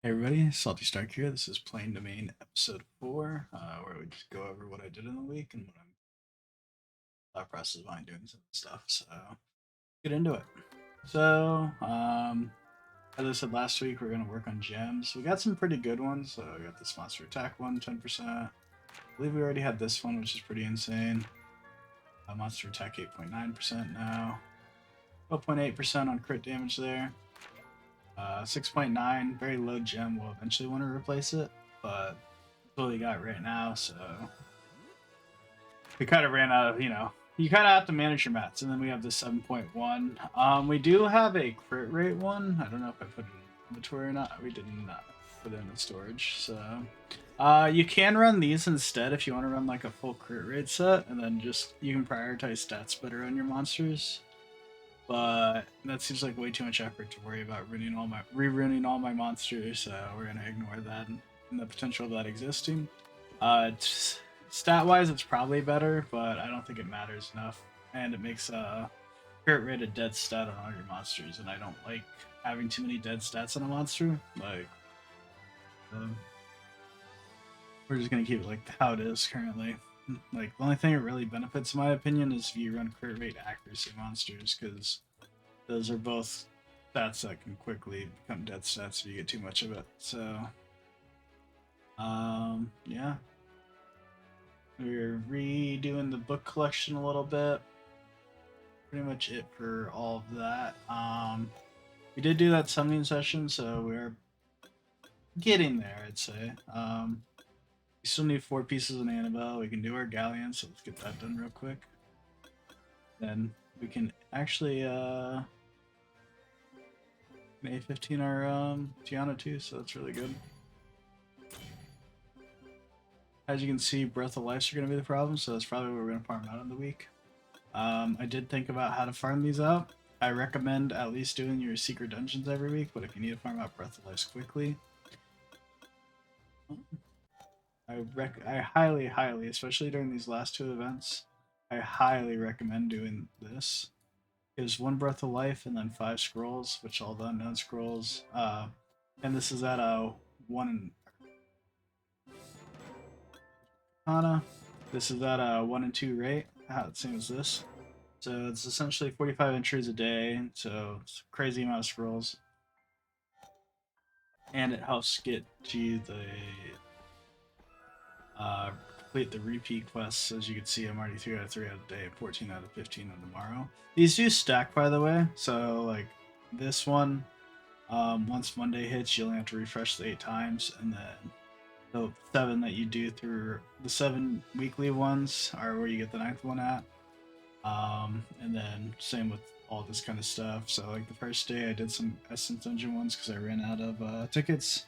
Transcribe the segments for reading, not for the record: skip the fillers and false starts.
Hey everybody, Salty Stark here. This is Plain Domain episode 4, where we just go over what I did in the week and what I'm thought process behind doing some stuff. So get into it. So, as I said last week, we're gonna work on gems. We got some pretty good ones. So we got this monster attack one, 10%. I believe we already had this one, which is pretty insane. Monster attack 8.9% now. 12.8% on crit damage there. 6.9, very low gem. We'll eventually want to replace it, but that's what we got right now. So we kind of ran out of, you kind of have to manage your mats. And then we have the 7.1. We do have a crit rate one. I don't know if I put it in inventory or not. We did not put it in the storage. So you can run these instead if you want to run like a full crit rate set, and then just you can prioritize stats better on your monsters. But that seems like way too much effort to worry about ruining all my monsters. So we're gonna ignore that and the potential of that existing. Stat wise, it's probably better, but I don't think it matters enough. And it makes crit rate a dead stat on all your monsters, and I don't like having too many dead stats on a monster. Like, we're just gonna keep it like how it is currently. Like, the only thing it really benefits, in my opinion, is if you run crit rate accuracy monsters, because those are both stats that can quickly become dead stats if you get too much of it. So, yeah. We're redoing the book collection a little bit. Pretty much it for all of that. We did do that summoning session, so we're getting there, I'd say. We still need 4 pieces of Annabelle. We can do our galleon, so let's get that done real quick. Then we can actually A15 our Tiana too, so that's really good. As you can see, Breath of Life are going to be the problem, so that's probably what we're going to farm out in the week. I did think about how to farm these out. I recommend at least doing your secret dungeons every week, but if you need to farm out Breath of Life quickly, I highly, especially during these last 2 events, I highly recommend doing this. Is 1 Breath of Life and then 5 scrolls, which all the unknown scrolls. And this is at a 1 Hana. This is at a 1 and 2 rate. Same as this. So it's essentially 45 entries a day. So it's a crazy amount of scrolls. And it helps get you the complete the repeat quests. As you can see, I'm already 3 out of 3 out of the day, 14 out of 15 on tomorrow. These do stack, by the way. So like this one, once Monday hits, you only have to refresh the 8 times, and then the 7 that you do through the 7 weekly ones are where you get the 9th one at. And then same with all this kind of stuff. So like the first day I did some Essence Dungeon ones because I ran out of tickets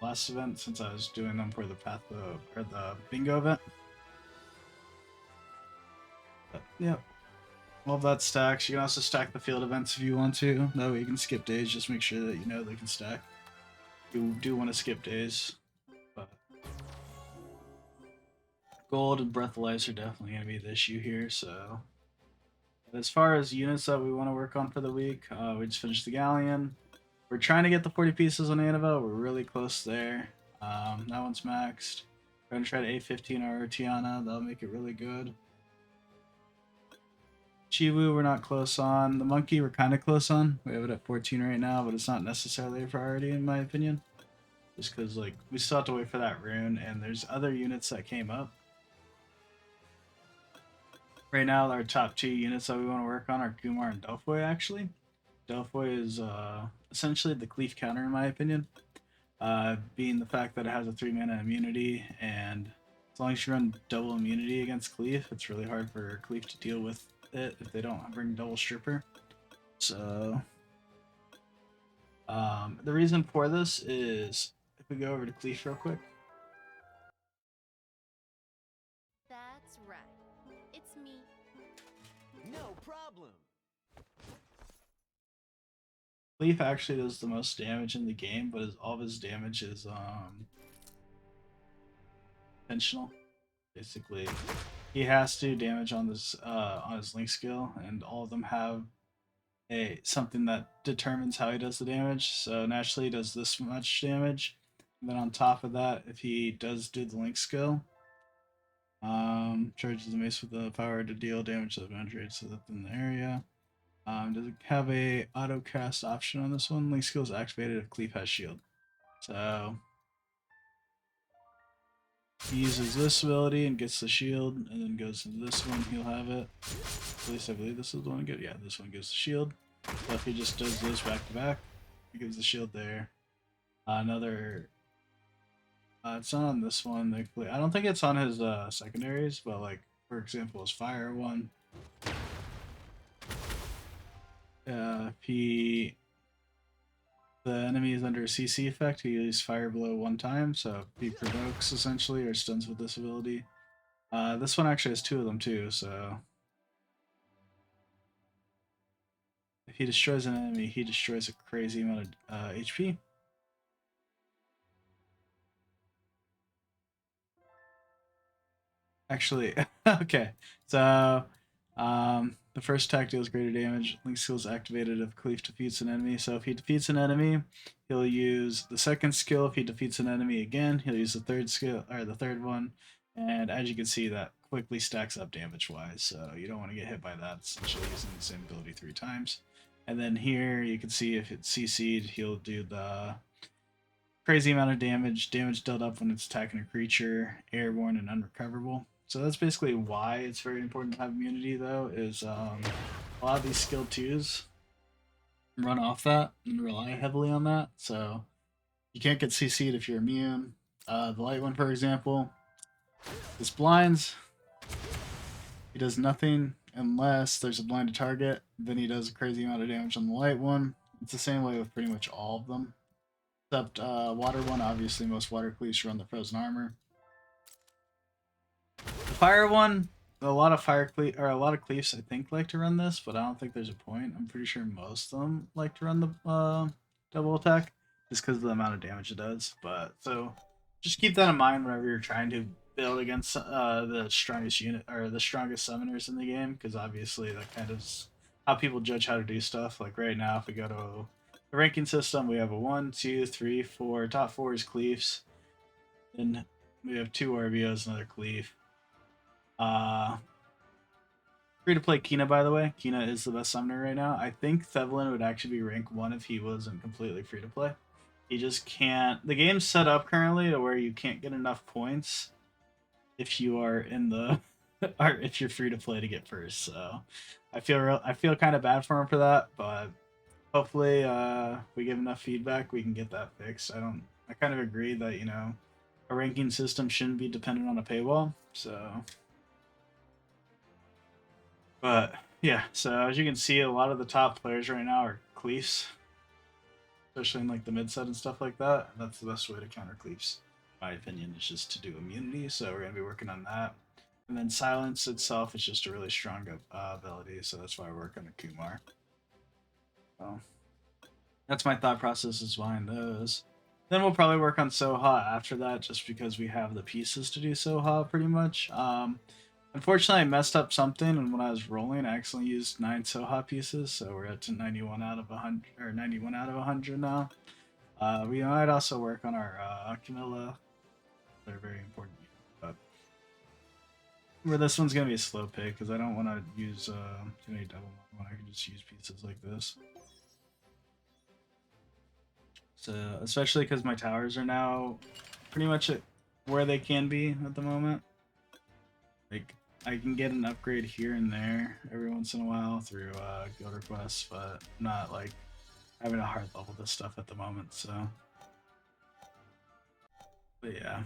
last event since I was doing them for the or the bingo event. But, yeah, all of that stacks. You can also stack the field events if you want to. That way you can skip days. Just make sure that you know they can stack. You do want to skip days, but gold and breathalyzer are definitely going to be the issue here. So as far as units that we want to work on for the week, we just finished the galleon. We're trying to get the 40 pieces on Annabelle. We're really close there. That one's maxed. We're going to try to A15 our Tiana. That'll make it really good. Chiwu, we're not close on. The monkey, we're kind of close on. We have it at 14 right now, but it's not necessarily a priority in my opinion. Just because, like, we still have to wait for that rune, and there's other units that came up. Right now, our top 2 units that we want to work on are Kumar and Delphoy, actually. Delphoy is essentially the Cleef counter, in my opinion. Being the fact that it has a 3 mana immunity, and as long as you run double immunity against Cleef, it's really hard for Cleef to deal with it if they don't bring double Stripper. So, the reason for this is if we go over to Cleef real quick. That's right. It's me. No problem. Cleef actually does the most damage in the game, but all of his damage is intentional. Basically, he has to damage on this on his link skill, and all of them have a something that determines how he does the damage. So naturally he does this much damage. And then on top of that, if he does do the link skill, charges the mace with the power to deal damage to the boundary so that's in the area. Does it have a auto cast option on this one? Link skill is activated if Cleave has shield. So he uses this ability and gets the shield, and then goes into this one. He'll have it. At least I believe this is the one good. Yeah, this one gives the shield. So if he just does those back to back, he gives the shield there. Another. It's not on this one. Thankfully, I don't think it's on his secondaries, but like for example, his fire one. If he the enemy is under a CC effect, he uses fire blow one time, so he provokes essentially or stuns with this ability. This one actually has two of them too, so if he destroys an enemy, he destroys a crazy amount of HP. Actually, okay. So, the first attack deals greater damage. Link skill is activated if Cleave defeats an enemy. So if he defeats an enemy, he'll use the second skill. If he defeats an enemy again, he'll use the third skill or the third one. And as you can see, that quickly stacks up damage-wise. So you don't want to get hit by that. Essentially using the same ability 3 times. And then here you can see if it's CC'd, he'll do the crazy amount of damage dealt up when it's attacking a creature, airborne and unrecoverable. So that's basically why it's very important to have immunity, though, is a lot of these skill 2s run off that and rely heavily on that. So you can't get CC'd if you're immune. The light one, for example, this blinds. He does nothing unless there's a blinded target. Then he does a crazy amount of damage on the light one. It's the same way with pretty much all of them. Except water one, obviously most water cleaves run the frozen armor. The fire one, a lot of cleaves I think like to run this, but I don't think there's a point. I'm pretty sure most of them like to run the double attack just because of the amount of damage it does. But so just keep that in mind whenever you're trying to build against the strongest unit or the strongest summoners in the game, because obviously that kind of is how people judge how to do stuff. Like right now, if we go to the ranking system, we have a 1, 2, 3, 4. Top 4 is cleaves. Then we have 2 RBOs, another cleave. Free to play Kina, by the way. Kina is the best summoner right now. I think Thevlin would actually be rank 1 if he wasn't completely free to play. He just can't. The game's set up currently to where you can't get enough points if you are in the or if you're free to play to get first. So I feel kind of bad for him for that, but hopefully we give enough feedback we can get that fixed. I kind of agree that, you know, a ranking system shouldn't be dependent on a paywall. So but yeah, so as you can see, a lot of the top players right now are cleaves, especially in like the mid set and stuff like that. And that's the best way to counter cleaves, in my opinion, is just to do immunity. So we're gonna be working on that. And then silence itself is just a really strong ability, so that's why I work on a Kumar. So that's my thought processes behind those. Then we'll probably work on Soha after that, just because we have the pieces to do Soha pretty much. Unfortunately, I messed up something, and when I was rolling, I accidentally used 9 Soha pieces, so we're at to 91 out of 100, or 91 out of 100 now. We might also work on our Camilla. They're very important, but where this one's gonna be a slow pick because I don't want to use too many double when I can just use pieces like this. So especially because my towers are now pretty much at where they can be at the moment. Like I can get an upgrade here and there every once in a while through guild requests, but not like having a hard level this stuff at the moment. So, but yeah.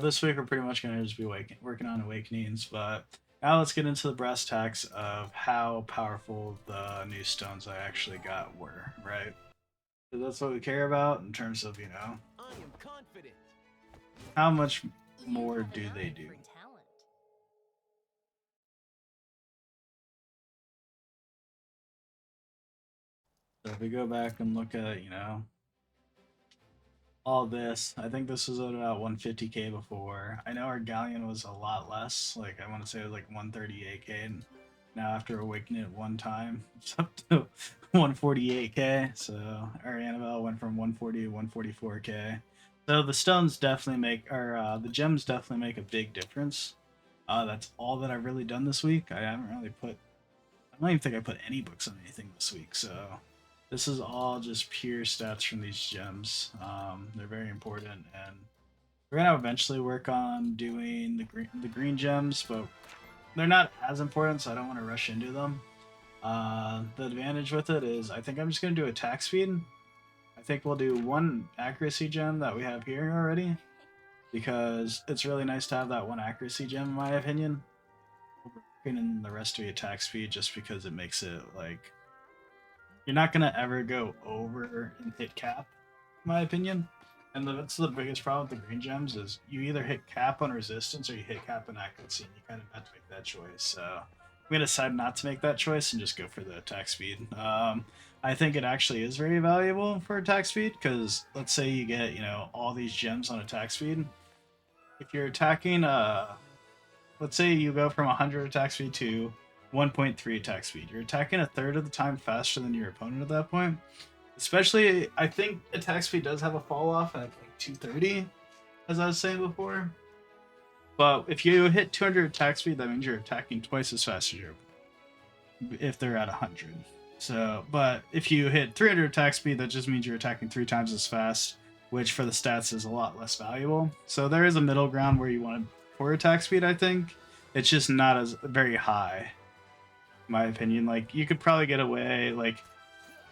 This week we're pretty much gonna just be working on awakenings, but now let's get into the brass tacks of how powerful the new stones I actually got were, right? So that's what we care about in terms of, you know, I am confident. how much You more have an do they eye do? for talent. So if we go back and look at, you know, all this, I think this was at about 150k before. I know our galleon was a lot less. Like I want to say it was like 138k now after awakening it one time. It's up to 148k. So our Annabelle went from 140 to 144k. So the stones definitely make, or the gems definitely make a big difference. That's all that I've really done this week. I haven't really put, I don't even think I put any books on anything this week. So this is all just pure stats from these gems. They're very important, and we're gonna eventually work on doing the green gems, but they're not as important, so I don't want to rush into them. The advantage with it is I think I'm just gonna do attack speed. I think we'll do one accuracy gem that we have here already, because it's really nice to have that one accuracy gem in my opinion. And the rest to be attack speed, just because it makes it like you're not gonna ever go over and hit cap, in my opinion. And that's the biggest problem with the green gems is you either hit cap on resistance or you hit cap on accuracy, and you kind of have to make that choice. So I'm gonna decide not to make that choice and just go for the attack speed. I think it actually is very valuable for attack speed, because let's say you get, you know, all these gems on attack speed. If you're attacking, let's say you go from 100 attack speed to 1.3 attack speed, you're attacking a third of the time faster than your opponent at that point. Especially, I think attack speed does have a fall off at like 230, as I was saying before. But if you hit 200 attack speed, that means you're attacking twice as fast as your opponent, if they're at 100. So, but if you hit 300 attack speed, that just means you're attacking 3 times as fast, which for the stats is a lot less valuable. So there is a middle ground where you want for attack speed, I think. It's just not as very high, in my opinion. Like, you could probably get away, like,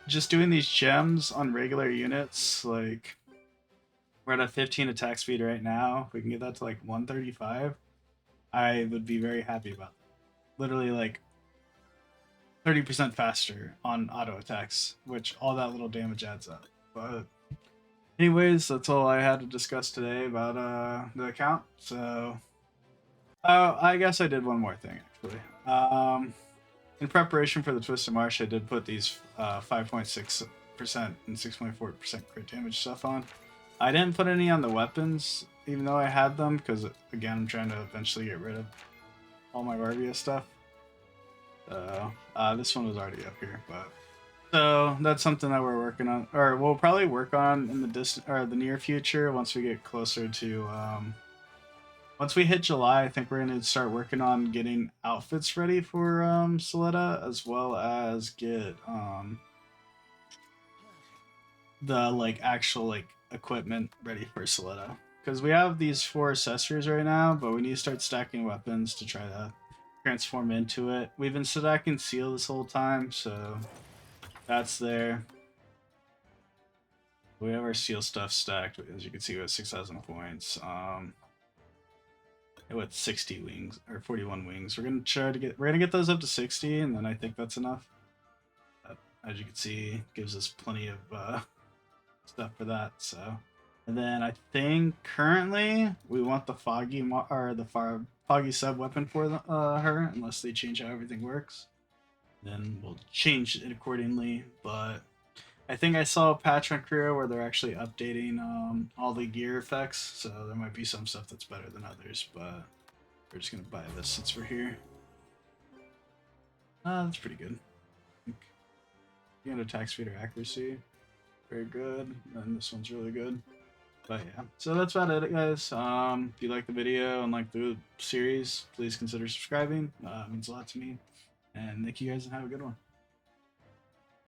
just doing these gems on regular units. Like, we're at a 15 attack speed right now. If we can get that to like 135, I would be very happy about that. Literally like 30% faster on auto attacks, which all that little damage adds up. But anyways, that's all I had to discuss today about the account. So I guess I did one more thing actually. In preparation for the Twisted Marsh, I did put these 5.6% and 6.4% crit damage stuff on. I didn't put any on the weapons, even though I had them, because again, I'm trying to eventually get rid of all my Barbia stuff. This one was already up here, but so that's something that we're working on, or we'll probably work on in the distant or the near future once we get closer to. Once we hit July, I think we're going to start working on getting outfits ready for Soletta, as well as get the like actual like equipment ready for Soletta. Because we have these 4 accessories right now, but we need to start stacking weapons to try to transform into it. We've been stacking seal this whole time, so that's there. We have our seal stuff stacked, as you can see, with 6,000 points. With 60 wings or 41 wings, we're gonna get those up to 60, and then I think that's enough. As you can see, gives us plenty of stuff for that. So, and then I think currently we want the foggy foggy sub weapon for her, unless they change how everything works. Then we'll change it accordingly. But I think I saw a patch on Korea where they're actually updating all the gear effects, so there might be some stuff that's better than others, but we're just gonna buy this since we're here. That's pretty good. You get attack speed or accuracy, very good, and this one's really good. But yeah, so that's about it, guys. If you like the video and like the series, please consider subscribing. It means a lot to me, and thank you guys and have a good one.